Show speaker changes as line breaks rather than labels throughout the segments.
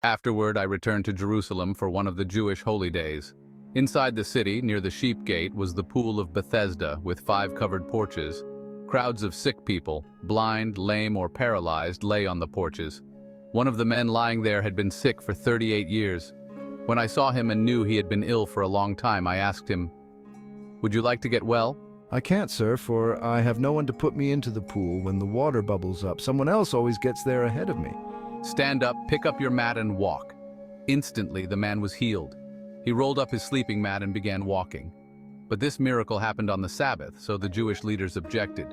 Afterward, I returned to Jerusalem for one of the Jewish holy days. Inside the city, near the sheep gate, was the pool of Bethesda with 5 covered porches. Crowds of sick people, blind, lame, or paralyzed, lay on the porches. One of the men lying there had been sick for 38 years. When I saw him and knew he had been ill for a long time, I asked him, "Would you like to get well?"
"I can't, sir, for I have no one to put me into the pool when the water bubbles up. Someone else always gets there ahead of me."
"Stand up, pick up your mat and walk." Instantly, the man was healed. He rolled up his sleeping mat and began walking. But this miracle happened on the Sabbath, so the Jewish leaders objected.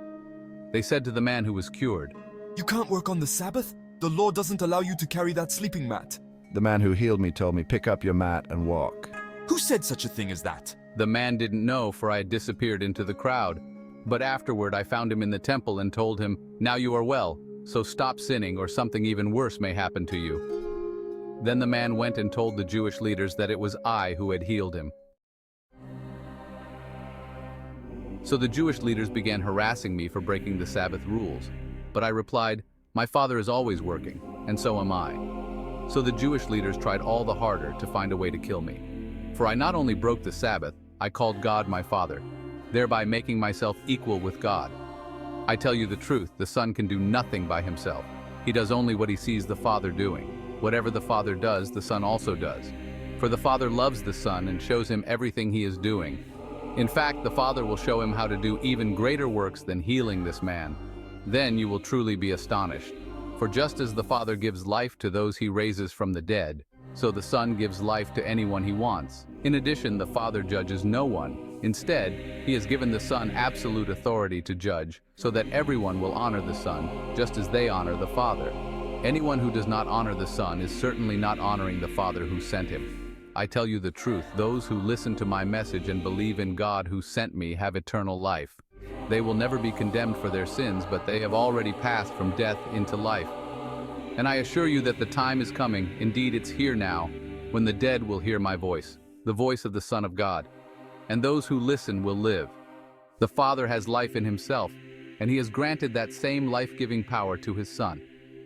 They said to the man who was cured,
"You can't work on the Sabbath? The law doesn't allow you to carry that sleeping mat."
The man who healed me told me, "Pick up your mat and walk."
Who said such a thing as that?
The man didn't know, for I had disappeared into the crowd. But afterward I found him in the temple and told him, "Now you are well, so stop sinning or something even worse may happen to you." Then the man went and told the Jewish leaders that it was I who had healed him. So the Jewish leaders began harassing me for breaking the Sabbath rules. But I replied, "My Father is always working, and so am I." So the Jewish leaders tried all the harder to find a way to kill me. For I not only broke the Sabbath, I called God my Father, thereby making myself equal with God. I tell you the truth, the Son can do nothing by himself. He does only what he sees the Father doing. Whatever the Father does, the Son also does. For the Father loves the Son and shows him everything he is doing. In fact, the Father will show him how to do even greater works than healing this man. Then you will truly be astonished. For just as the Father gives life to those he raises from the dead, so the Son gives life to anyone he wants. In addition, the Father judges no one. Instead, he has given the Son absolute authority to judge, so that everyone will honor the Son, just as they honor the Father. Anyone who does not honor the Son is certainly not honoring the Father who sent him. I tell you the truth, those who listen to my message and believe in God who sent me have eternal life. They will never be condemned for their sins, but they have already passed from death into life. And I assure you that the time is coming, indeed it's here now, when the dead will hear my voice, the voice of the Son of God. And those who listen will live. The Father has life in himself, and he has granted that same life-giving power to his Son.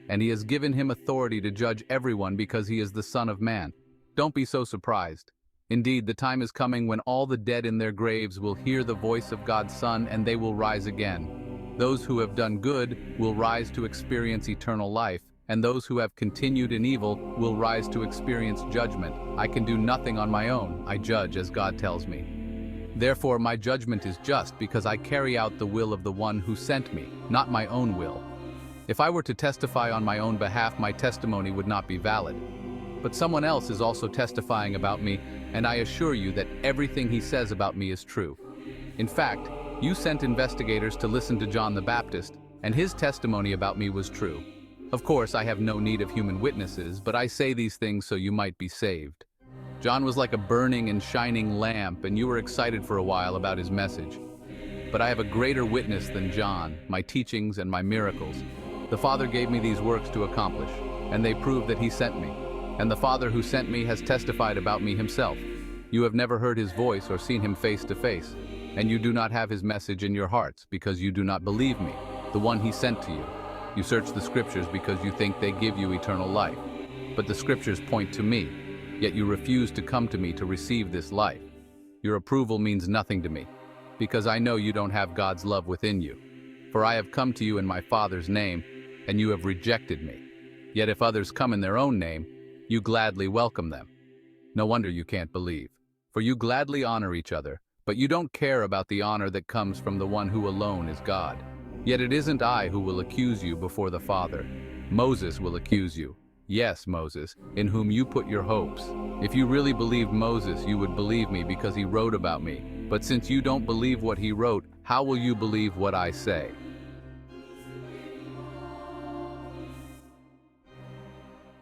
And he has given him authority to judge everyone because he is the Son of Man. Don't be so surprised. Indeed, the time is coming when all the dead in their graves will hear the voice of God's Son and they will rise again. Those who have done good will rise to experience eternal life, and those who have continued in evil will rise to experience judgment. I can do nothing on my own, I judge as God tells me. Therefore my judgment is just because I carry out the will of the one who sent me, not my own will. If I were to testify on my own behalf, my testimony would not be valid. But someone else is also testifying about me, and I assure you that everything he says about me is true. In fact, you sent investigators to listen to John the Baptist, and his testimony about me was true. Of course, I have no need of human witnesses, but I say these things so you might be saved. John was like a burning and shining lamp, and you were excited for a while about his message. But I have a greater witness than John, my teachings and my miracles. The Father gave me these works to accomplish, and they prove that he sent me. And the Father who sent me has testified about me himself. You have never heard his voice or seen him face to face, and you do not have his message in your hearts because you do not believe me, the one he sent to you. You search the scriptures because you think they give you eternal life. But the scriptures point to me, yet you refuse to come to me to receive this life. Your approval means nothing to me, because I know you don't have God's love within you. For I have come to you in my Father's name, and you have rejected me. Yet if others come in their own name, you gladly welcome them. No wonder you can't believe, for you gladly honor each other, but you don't care about the honor that comes from the one who alone is God. Yet it isn't I who will accuse you before the Father. Moses will accuse you. Yes, Moses, in whom you put your hopes. If you really believed Moses, you would believe me because he wrote about me. But since you don't believe what he wrote, how will you believe what I say?